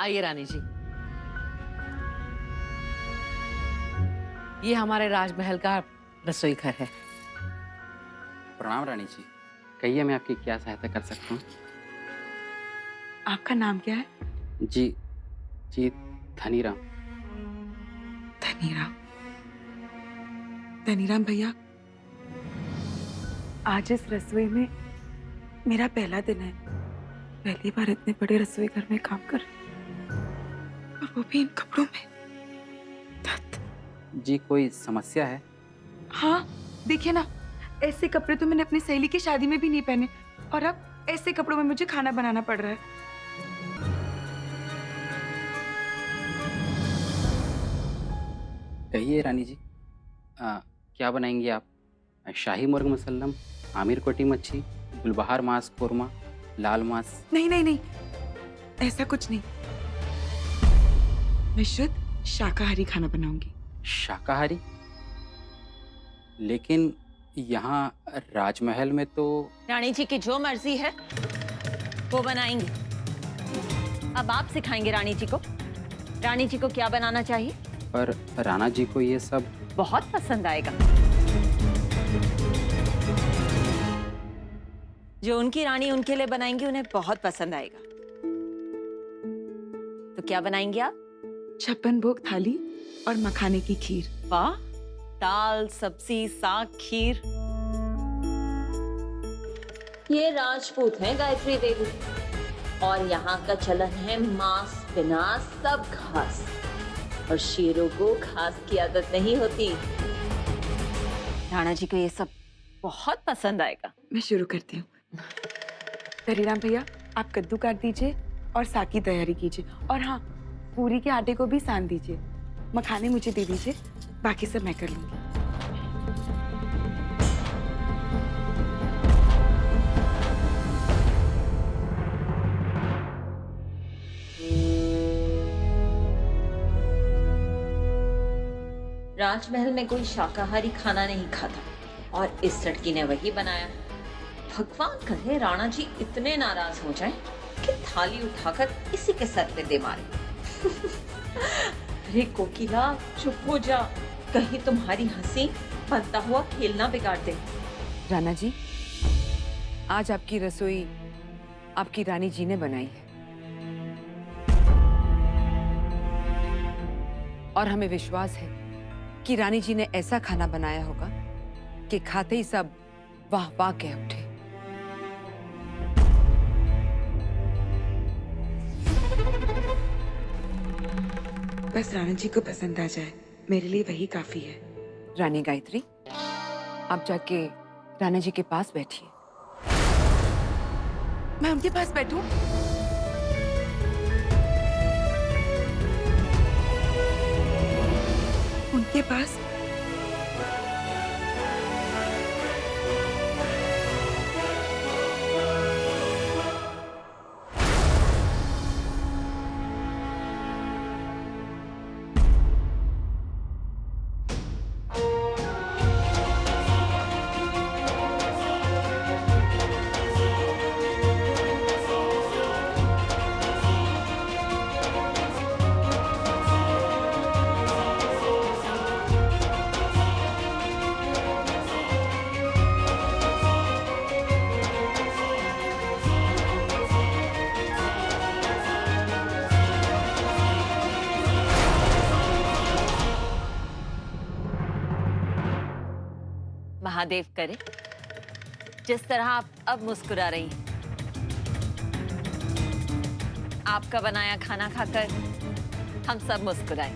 आइए रानी जी, ये हमारे राजमहल का रसोई घर है। प्रणाम रानी जी। कहिए मैं आपकी क्या सहायता कर सकता हूँ? आपका नाम क्या है? जी, जी, धनीराम। धनीराम। धनीराम भैया, आज इस रसोई में मेरा पहला दिन है। पहली बार इतने बड़े रसोई घर में काम कर रही हूँ, और वो भी इन कपड़ों में। धत। जी, कोई समस्या है? हाँ, देखिए ना, ऐसे कपड़े तो मैंने अपनी सहेली की शादी में भी नहीं पहने, और अब ऐसे कपड़ों में मुझे खाना बनाना पड़ रहा है। कहिए रानी जी, क्या बनाएंगी आप? शाही मुर्ग मुसल्लम, आमिर कोटी मच्छी, गुलबहार मांस कोरमा, लाल मांस? नहीं नहीं नहीं, ऐसा कुछ नहीं। मैं शुद्ध शाकाहारी खाना बनाऊंगी। शाकाहारी? लेकिन यहाँ राजमहल में तो रानी जी की जो मर्जी है वो बनाएंगे। अब आप सिखाएंगे रानी जी को। रानी जी को क्या बनाना चाहिए? पर राणा जी को ये सब बहुत पसंद आएगा। जो उनकी रानी उनके लिए बनाएंगी उन्हें बहुत पसंद आएगा। तो क्या बनाएंगे आप? 56 भोग थाली और मखाने की खीर। वाह, दाल सब्जी साग खीर। ये राजपूत हैं गायत्री देवी, और यहाँ का चलन है मांस बिना सब घास, और शेरों को घास की आदत नहीं होती। राणा जी को ये सब बहुत पसंद आएगा। मैं शुरू करती हूँ। धनीराम भैया, आप कद्दू काट दीजिए और साग की तैयारी कीजिए, और हाँ, पूरी के आटे को भी सान दीजिए। मखाने मुझे दे दीजिए, बाकी सब मैं कर लूंगी। राजमहल में कोई शाकाहारी खाना नहीं खाता, और इस लड़की ने वही बनाया। भगवान करे राणा जी इतने नाराज हो जाएं कि थाली उठाकर इसी के सर पे दे मारे। अरे कोकिला, चुप हो जा, कहीं तुम्हारी हंसी बनता हुआ खेलना बिगाड़ दे। राणा जी, आज आपकी रसोई आपकी रानी जी ने बनाई है, और हमें विश्वास है कि रानी जी ने ऐसा खाना बनाया होगा कि खाते ही सब वाह वाह कह उठे। बस राणा जी को पसंद आ जाए, मेरे लिए वही काफी है। रानी गायत्री, आप जाके राणा जी के पास बैठिए। मैं उनके पास बैठूं? उनके पास? महादेव करे जिस तरह आप अब मुस्कुरा रही हैं। आपका बनाया खाना खाकर हम सब मुस्कुराए।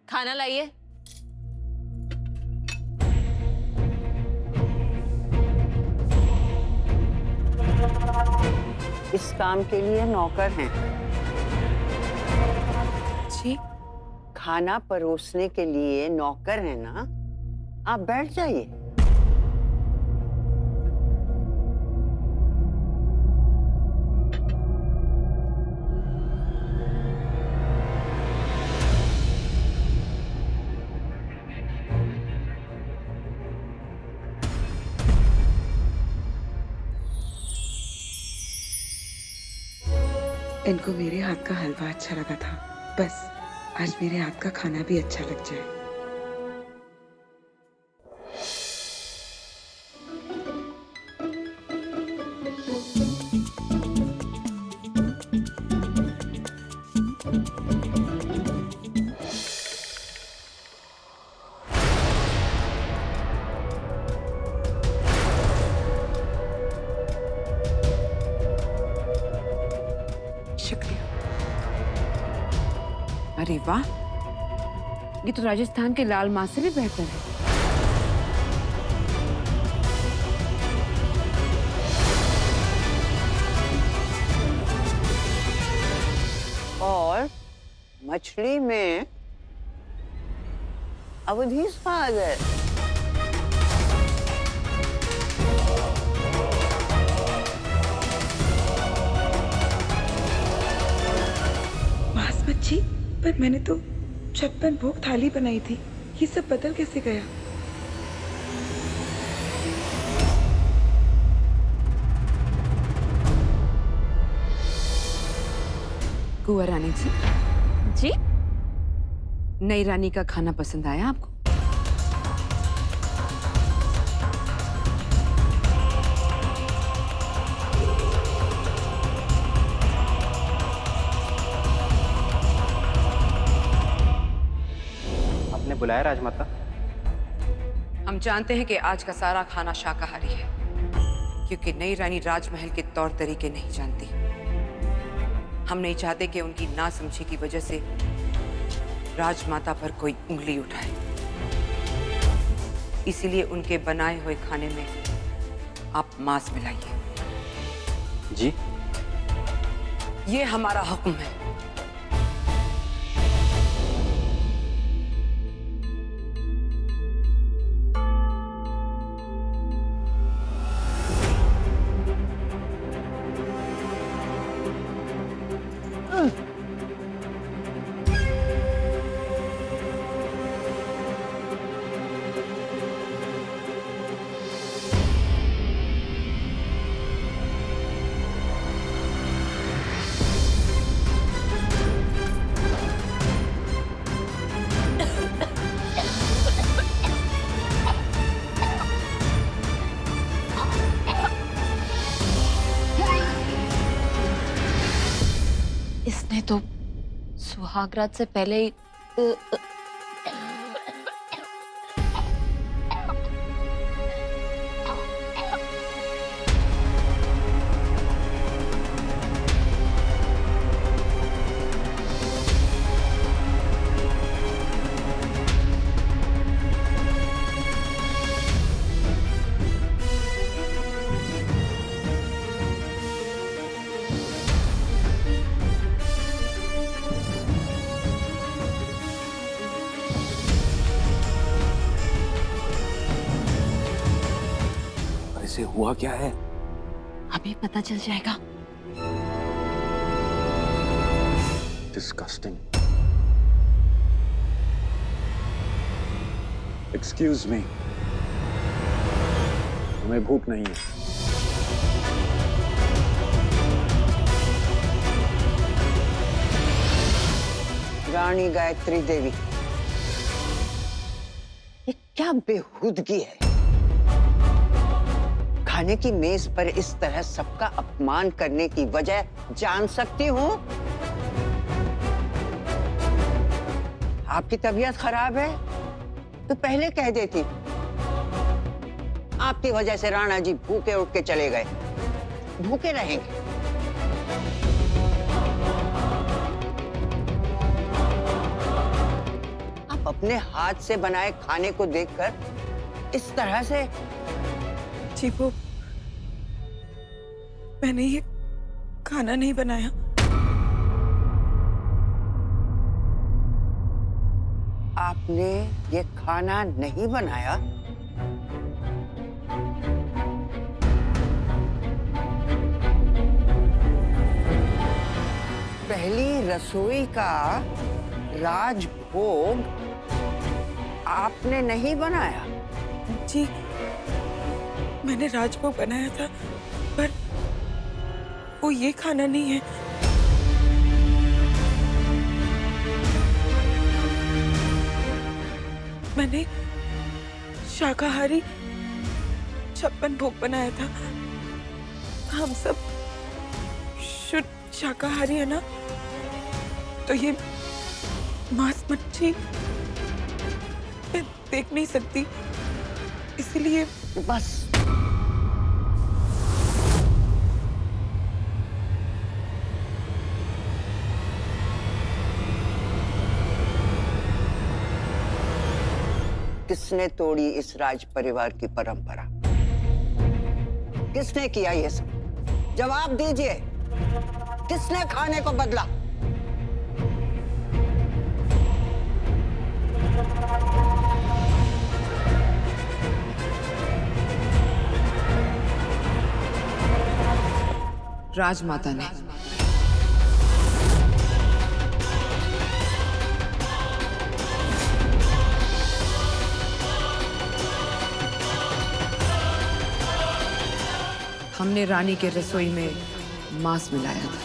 खाना लाइए। इस काम के लिए नौकर हैं। जी, खाना परोसने के लिए नौकर हैं ना? आप बैठ जाइए। इनको मेरे हाथ का हलवा अच्छा लगा था, बस आज मेरे हाथ का खाना भी अच्छा लग जाए। शुक्रिया। अरे वाह, ये तो राजस्थान के लाल मांस से भी बेहतर है। और मछली में अवधी स्वाद है। मांस मच्छी? पर मैंने तो 56 भोग थाली बनाई थी, ये सब बदल कैसे गया? कुंवर रानी जी, जी नई रानी का खाना पसंद आया आपको? आपने बुलाया राजमाता? हम जानते हैं कि आज का सारा खाना शाकाहारी है, क्योंकि नई रानी राजमहल के तौर तरीके नहीं जानती। हम नहीं चाहते कि उनकी नासमझी की वजह से राजमाता पर कोई उंगली उठाए। इसीलिए उनके बनाए हुए खाने में आप मांस मिलाइए। जी। ये हमारा हुक्म है। इसने तो सुहागरात से पहले ही इसे हुआ क्या है? अभी पता चल जाएगा। Disgusting. Excuse me. हमें भूख नहीं है। रानी गायत्री देवी, ये क्या बेहूदगी है? खाने की मेज पर इस तरह सबका अपमान करने की वजह जान सकती हूँ? आपकी तबीयत खराब है तो पहले कह देती। आपकी वजह से राणा जी भूखे उठ के चले गए, भूखे रहेंगे। आप अपने हाथ से बनाए खाने को देखकर इस तरह से। जी वो मैंने ये खाना नहीं बनाया। आपने ये खाना नहीं बनाया? पहली रसोई का राजभोग आपने नहीं बनाया? जी मैंने राजभोग बनाया था, पर वो ये खाना नहीं है। मैंने शाकाहारी 56 भोग बनाया था। हम सब शुद्ध शाकाहारी है ना, तो ये मांस मच्छी मैं देख नहीं सकती, इसलिए बस किसने तोड़ी इस राज परिवार की परंपरा? किसने किया ये सब? जवाब दीजिए, किसने खाने को बदला? राजमाता ने। हमने रानी के रसोई में मांस मिलाया था।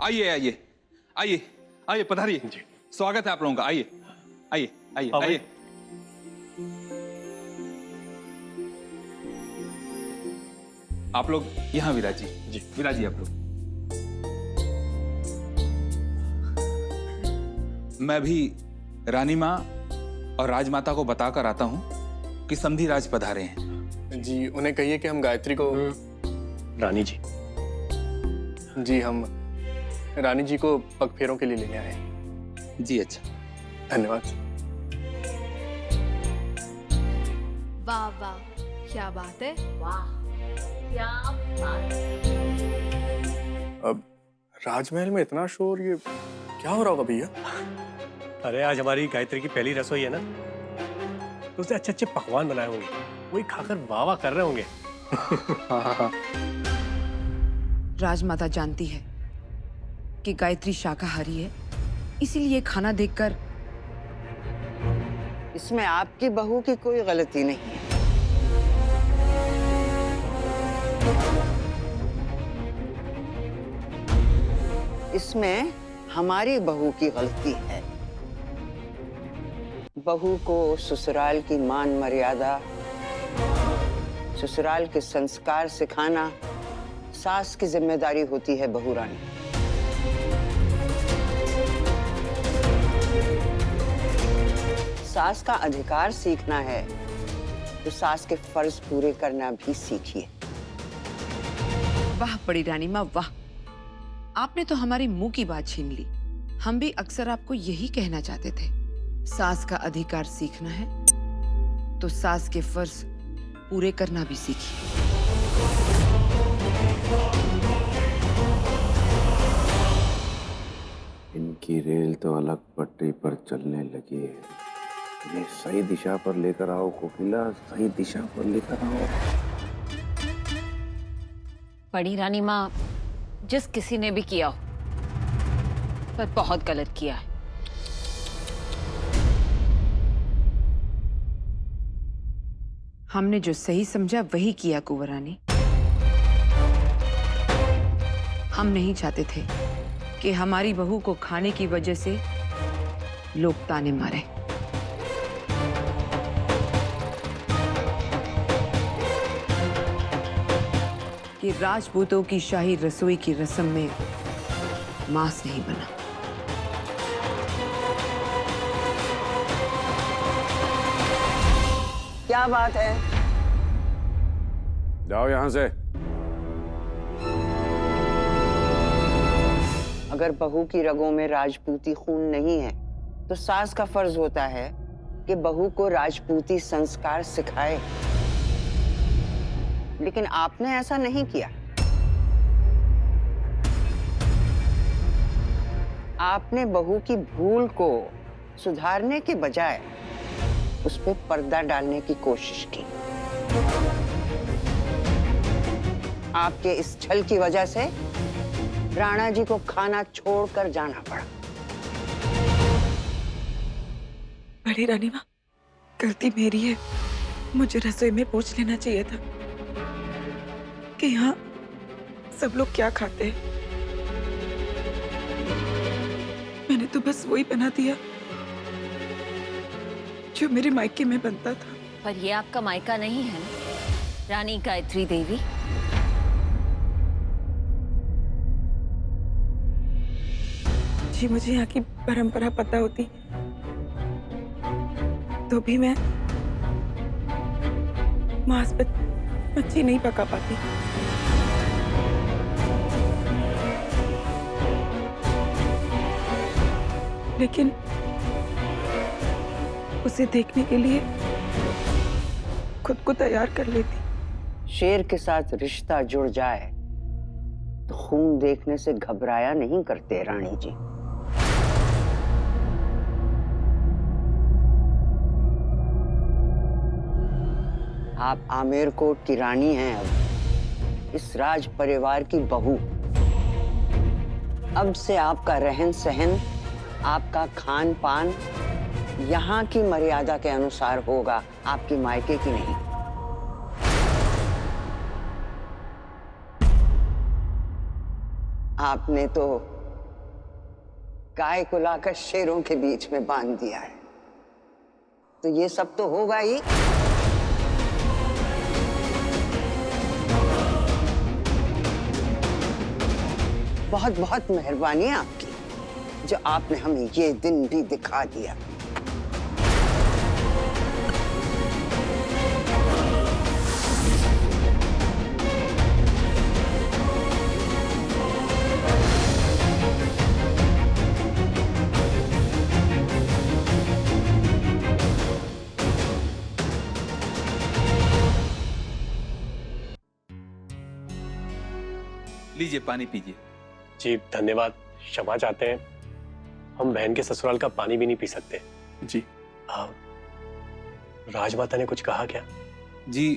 आइए आइए आइए आइए, पधारिए। स्वागत है आप लोगों का। आइए आइए आइए आइए। आप लोग यहाँ विराजिए। जी विराजिए आप लोग। मैं भी रानी माँ और राजमाता को बताकर आता हूँ कि समधी राज पधारे हैं। जी उन्हें कहिए कि हम गायत्री को। रानी जी, जी हम रानी जी को पग फेरों के लिए लेने आए हैं। जी अच्छा, धन्यवाद। वाह वाह, क्या बात है। वाह क्या बात है। अब राजमहल में इतना शोर, ये क्या हो रहा होगा भैया? अरे आज हमारी गायत्री की पहली रसोई है ना, तो उसने अच्छे अच्छे पकवान बनाए होंगे, वही खाकर वाह वाह कर रहे होंगे। हाँ। राजमाता जानती है कि गायत्री शाकाहारी है, इसीलिए खाना देखकर। इसमें आपकी बहू की कोई गलती नहीं है। इसमें हमारी बहू की गलती है। बहू को ससुराल की मान मर्यादा, ससुराल के संस्कार सिखाना सास की जिम्मेदारी होती है। बहू रानी, सास का अधिकार सीखना है तो सास के फर्ज पूरे करना भी सीखिए। वाह बड़ी रानी माँ वाह, आपने तो हमारी मुंह की बात छीन ली। हम भी अक्सर आपको यही कहना चाहते थे, सास का अधिकार सीखना है तो सास के फर्ज पूरे करना भी सीखिए। इनकी रेल तो अलग पटरी पर चलने लगी है। इन्हें सही दिशा पर लेकर आओ कोकिला, सही दिशा पर लेकर आओ। बड़ी रानी माँ, जिस किसी ने भी किया हो पर बहुत गलत किया है। हमने जो सही समझा वही किया कुंवरानी। हम नहीं चाहते थे कि हमारी बहू को खाने की वजह से लोग ताने मारे। कि राजपूतों की शाही रसोई की रस्म में मांस नहीं बना। क्या बात है? जाओ यहां से। अगर बहू की रगों में राजपूती खून नहीं है तो सास का फर्ज होता है कि बहू को राजपूती संस्कार सिखाए। लेकिन आपने ऐसा नहीं किया। आपने बहू की भूल को सुधारने के बजाय उस पे पर्दा डालने की कोशिश की। आपके इस छल की वजह से राणा जी को खाना छोड़कर जाना पड़ा। बड़ी रानी माँ, गलती मेरी है। मुझे रसोई में पूछ लेना चाहिए था कि यहाँ सब लोग क्या खाते हैं। मैंने तो बस वही बना दिया जो मेरे मायके में बनता था। पर ये आपका मायका नहीं है ना, रानी गायत्री देवी। जी मुझे यहाँ की परंपरा पता होती तो भी मैं मांस मच्छी नहीं पका पाती। लेकिन उसे देखने के लिए खुद को तैयार कर लेती। शेर के साथ रिश्ता जुड़ जाए तो खून देखने से घबराया नहीं करते रानी जी। आप आमेर कोट की रानी हैं, अब इस राज परिवार की बहू। अब से आपका रहन सहन, आपका खान पान यहाँ की मर्यादा के अनुसार होगा, आपकी मायके की नहीं। आपने तो गाय को लाकर शेरों के बीच में बांध दिया है, तो ये सब तो होगा ही। बहुत बहुत मेहरबानी है आपकी, जो आपने हमें ये दिन भी दिखा दिया। लीजिए पानी पीजिए। जी धन्यवाद, क्षमा चाहते हैं, हम बहन के ससुराल का पानी भी नहीं पी सकते। जी राजमाता ने कुछ कहा क्या? जी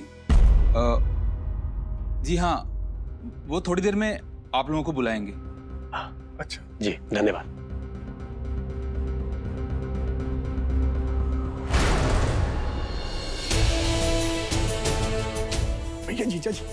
जी हाँ, वो थोड़ी देर में आप लोगों को बुलाएंगे। अच्छा जी धन्यवाद। भैया जीजा जी,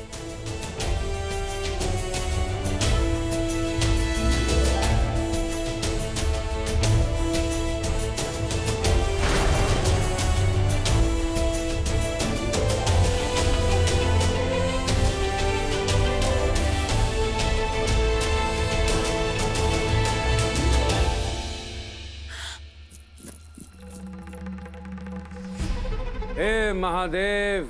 हे महादेव,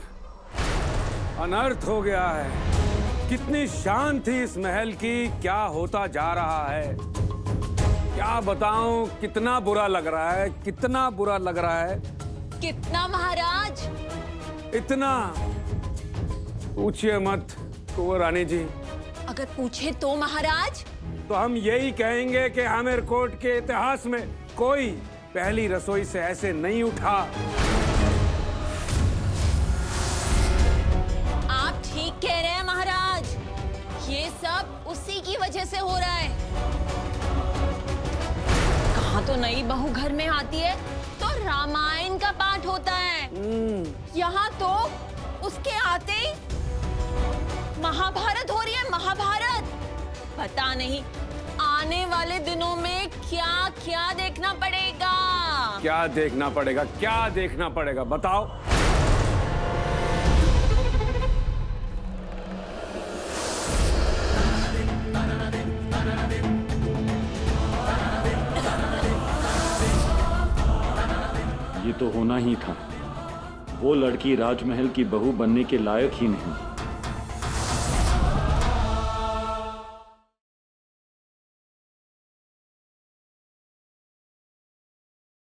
अनर्थ हो गया है। कितनी शान थी इस महल की, क्या होता जा रहा है। क्या बताऊं, कितना बुरा लग रहा है, कितना बुरा लग रहा है। कितना महाराज? इतना पूछिए मत कुंवर रानी जी। अगर पूछे तो महाराज? तो हम यही कहेंगे कि आमेर कोट के इतिहास में कोई पहली रसोई से ऐसे नहीं उठा। आप ठीक कह रहे हैं महाराज, ये सब उसी की वजह से हो रहा है। कहाँ तो नई बहू घर में आती है तो रामायण का पाठ होता है, यहाँ तो उसके आते ही महाभारत हो रही है। महाभारत, पता नहीं आने वाले दिनों में क्या क्या देखना पड़ेगा। क्या देखना पड़ेगा, क्या देखना पड़ेगा बताओ। ये तो होना ही था। वो लड़की राजमहल की बहू बनने के लायक ही नहीं।